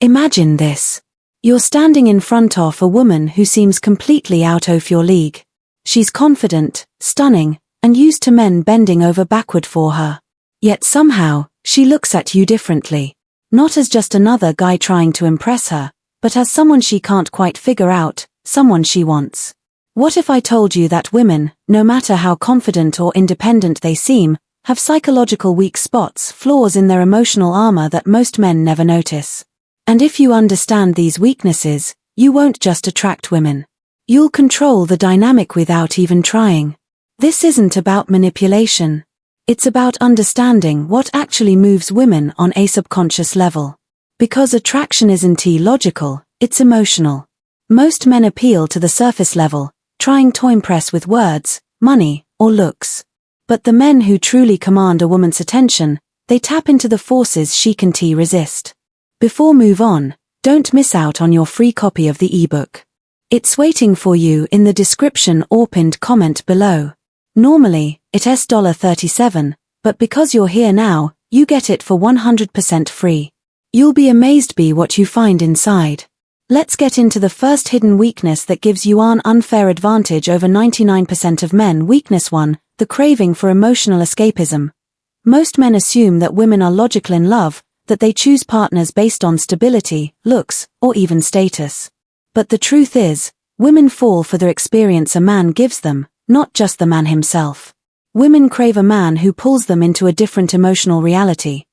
Imagine this. You're standing in front of a woman who seems completely out of your league. She's confident, stunning, and used to men bending over backward for her. Yet somehow, she looks at you differently. Not as just another guy trying to impress her, but as someone she can't quite figure out, someone she wants. What if I told you that women, no matter how confident or independent they seem, have psychological weak spots, flaws in their emotional armor that most men never notice? And if you understand these weaknesses, you won't just attract women. You'll control the dynamic without even trying. This isn't about manipulation. It's about understanding what actually moves women on a subconscious level. Because attraction isn't logical, it's emotional. Most men appeal to the surface level, trying to impress with words, money, or looks. But the men who truly command a woman's attention, they tap into the forces she can't resist. Before move on, don't miss out on your free copy of the ebook. It's waiting for you in the description or pinned comment below. Normally, it's $37, but because you're here now, you get it for 100% free. You'll be amazed by what you find inside. Let's get into the first hidden weakness that gives you an unfair advantage over 99% of men. Weakness 1, the craving for emotional escapism. Most men assume that women are logical in love, that they choose partners based on stability, looks, or even status. But the truth is, women fall for the experience a man gives them, not just the man himself. Women crave a man who pulls them into a different emotional reality.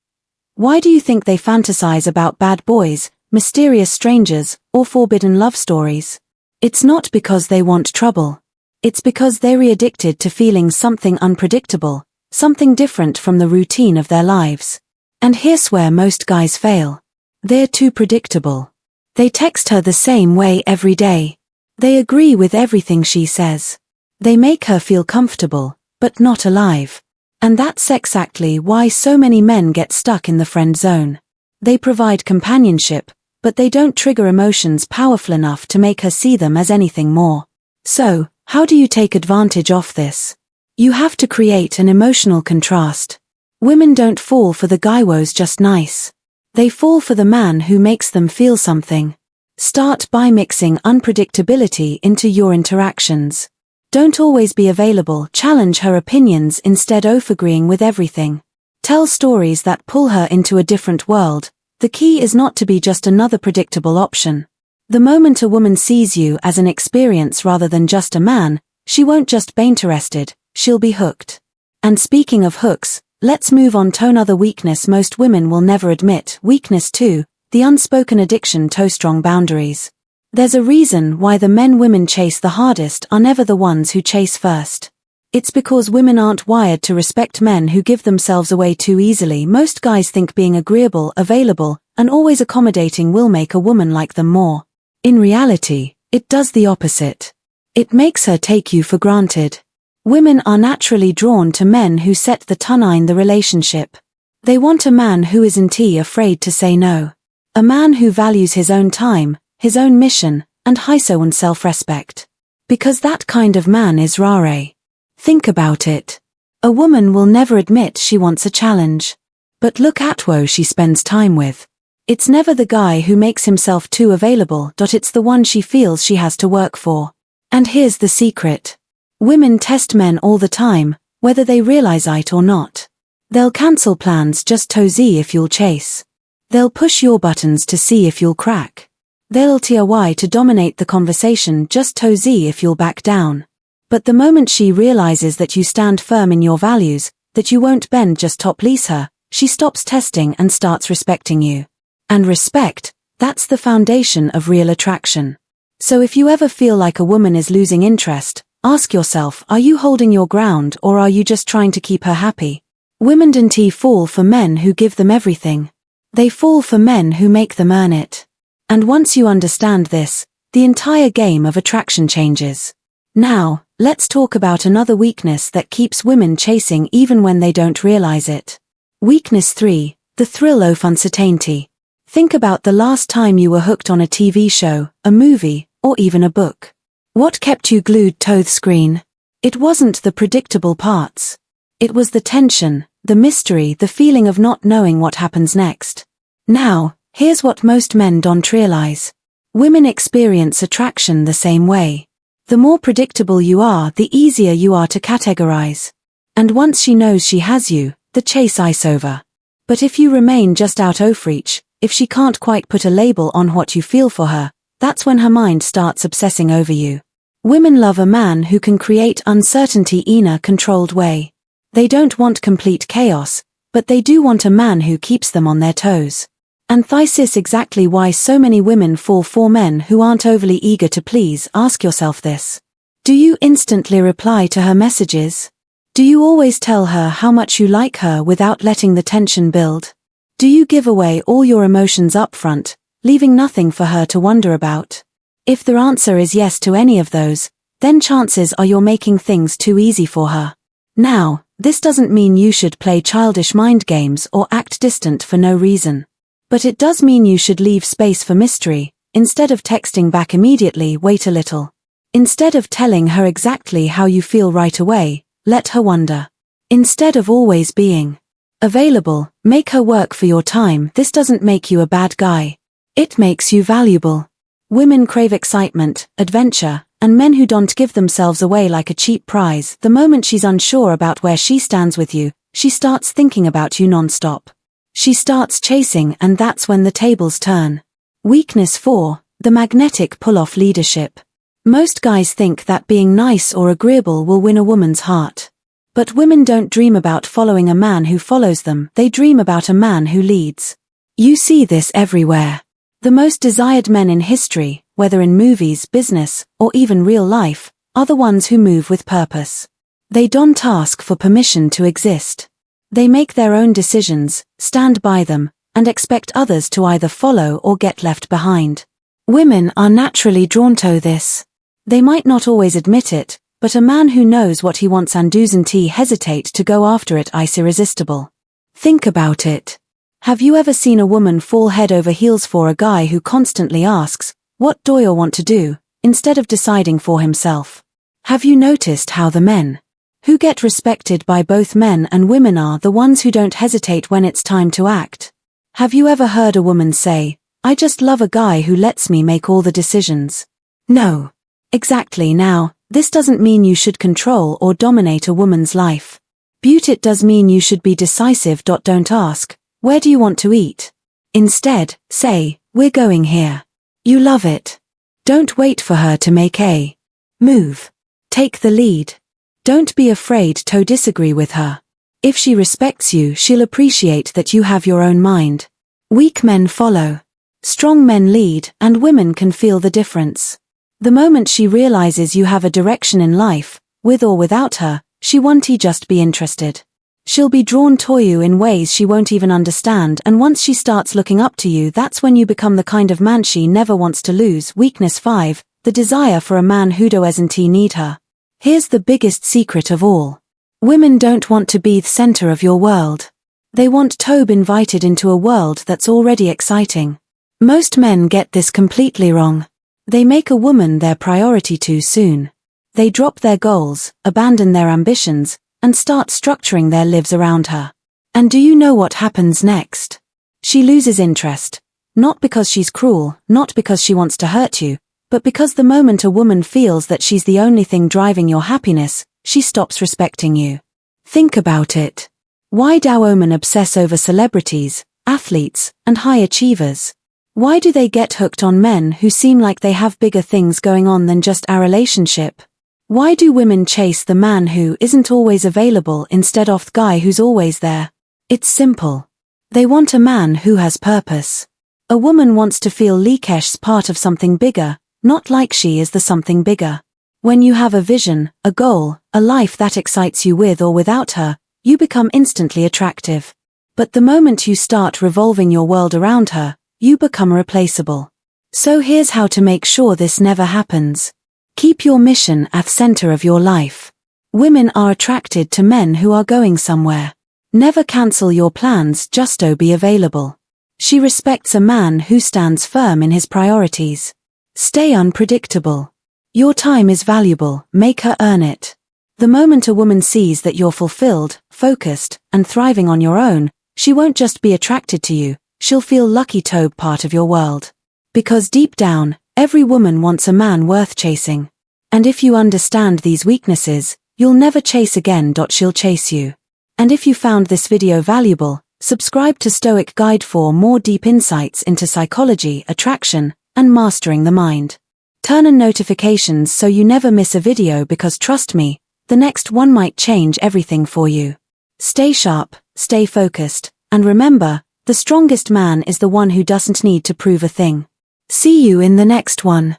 Why do you think they fantasize about bad boys, mysterious strangers, or forbidden love stories? It's not because they want trouble. It's because they're addicted to feeling something unpredictable, something different from the routine of their lives. And here's where most guys fail. They're too predictable. They text her the same way every day. They agree with everything she says. They make her feel comfortable, but not alive. And that's exactly why so many men get stuck in the friend zone. They provide companionship, but they don't trigger emotions powerful enough to make her see them as anything more. So, how do you take advantage of this? You have to create an emotional contrast. Women don't fall for the guy who's just nice. They fall for the man who makes them feel something. Start by mixing unpredictability into your interactions. Don't always be available, challenge her opinions instead of agreeing with everything. Tell stories that pull her into a different world. The key is not to be just another predictable option. The moment a woman sees you as an experience rather than just a man, she won't just be interested, she'll be hooked. And speaking of hooks, let's move on to another weakness most women will never admit. Weakness 2, the unspoken addiction to strong boundaries. There's a reason why the men women chase the hardest are never the ones who chase first. It's because women aren't wired to respect men who give themselves away too easily. Most guys think being agreeable, available, and always accommodating will make a woman like them more. In reality, it does the opposite. It makes her take you for granted. Women are naturally drawn to men who set the tone in the relationship. They want a man who isn't afraid to say no. A man who values his own time, his own mission, and his own self-respect. Because that kind of man is rare. Think about it. A woman will never admit she wants a challenge. But look at who she spends time with. It's never the guy who makes himself too available. It's the one she feels she has to work for. And here's the secret. Women test men all the time, whether they realize it or not. They'll cancel plans just to see if you'll chase. They'll push your buttons to see if you'll crack. They'll try to dominate the conversation just to see if you'll back down. But the moment she realizes that you stand firm in your values, that you won't bend just to please her, she stops testing and starts respecting you. And respect, that's the foundation of real attraction. So if you ever feel like a woman is losing interest, ask yourself, are you holding your ground or are you just trying to keep her happy? Women don't fall for men who give them everything. They fall for men who make them earn it. And once you understand this, the entire game of attraction changes. Now, let's talk about another weakness that keeps women chasing even when they don't realize it. Weakness 3, the thrill of uncertainty. Think about the last time you were hooked on a TV show, a movie, or even a book. What kept you glued to the screen? It wasn't the predictable parts. It was the tension, the mystery, the feeling of not knowing what happens next. Now, Here's what most men don't realize. Women experience attraction the same way. The more predictable you are, the easier you are to categorize. And once she knows she has you, the chase is over. But if you remain just out of reach, if she can't quite put a label on what you feel for her, that's when her mind starts obsessing over you. Women love a man who can create uncertainty in a controlled way. They don't want complete chaos, but they do want a man who keeps them on their toes. And this is exactly why so many women fall for men who aren't overly eager to please. Ask yourself this. Do you instantly reply to her messages? Do you always tell her how much you like her without letting the tension build? Do you give away all your emotions up front, leaving nothing for her to wonder about? If the answer is yes to any of those, then chances are you're making things too easy for her. Now, this doesn't mean you should play childish mind games or act distant for no reason. But it does mean you should leave space for mystery. Instead of texting back immediately, wait a little. Instead of telling her exactly how you feel right away, let her wonder. Instead of always being available, make her work for your time. This doesn't make you a bad guy. It makes you valuable. Women crave excitement, adventure, and men who don't give themselves away like a cheap prize. The moment she's unsure about where she stands with you, she starts thinking about you non-stop. She starts chasing, and that's when the tables turn. Weakness 4, the magnetic pull-off leadership. Most guys think that being nice or agreeable will win a woman's heart. But women don't dream about following a man who follows them, they dream about a man who leads. You see this everywhere. The most desired men in history, whether in movies, business, or even real life, are the ones who move with purpose. They don't ask for permission to exist. They make their own decisions, stand by them, and expect others to either follow or get left behind. Women are naturally drawn to this. They might not always admit it, but a man who knows what he wants and doesn't hesitate to go after it is irresistible. Think about it. Have you ever seen a woman fall head over heels for a guy who constantly asks, "What do you want to do?" instead of deciding for himself? Have you noticed how the men who get respected by both men and women are the ones who don't hesitate when it's time to act? Have you ever heard a woman say, "I just love a guy who lets me make all the decisions"? No. Exactly. Now, this doesn't mean you should control or dominate a woman's life. It does mean you should be decisive. Don't ask, "Where do you want to eat?" Instead, say, "We're going here." You love it. Don't wait for her to make a move. Take the lead. Don't be afraid to disagree with her. If she respects you, she'll appreciate that you have your own mind. Weak men follow. Strong men lead, and women can feel the difference. The moment she realizes you have a direction in life, with or without her, she won't just be interested. She'll be drawn to you in ways she won't even understand, and once she starts looking up to you, that's when you become the kind of man she never wants to lose. Weakness 5, the desire for a man who doesn't need her. Here's the biggest secret of all. Women don't want to be the center of your world. They want to be invited into a world that's already exciting. Most men get this completely wrong. They make a woman their priority too soon. They drop their goals, abandon their ambitions, and start structuring their lives around her. And do you know what happens next? She loses interest. Not because she's cruel, not because she wants to hurt you, but because the moment a woman feels that she's the only thing driving your happiness, she stops respecting you. Think about it. Why do women obsess over celebrities, athletes, and high achievers? Why do they get hooked on men who seem like they have bigger things going on than just our relationship? Why do women chase the man who isn't always available instead of the guy who's always there? It's simple. They want a man who has purpose. A woman wants to feel like she's part of something bigger, not like she is the something bigger. When you have a vision, a goal, a life that excites you with or without her, you become instantly attractive. But the moment you start revolving your world around her, you become replaceable. So here's how to make sure this never happens. Keep your mission at the center of your life. Women are attracted to men who are going somewhere. Never cancel your plans, just to be available. She respects a man who stands firm in his priorities. Stay unpredictable. Your time is valuable, make her earn it. The moment a woman sees that you're fulfilled, focused, and thriving on your own, she won't just be attracted to you, she'll feel lucky tobe part of your world. Because deep down, every woman wants a man worth chasing. And if you understand these weaknesses, you'll never chase again. She'll chase you. And if you found this video valuable, subscribe to Stoic Guide for more deep insights into psychology, attraction, and mastering the mind. Turn on notifications so you never miss a video, because trust me, the next one might change everything for you. Stay sharp, stay focused, and remember, the strongest man is the one who doesn't need to prove a thing. See you in the next one.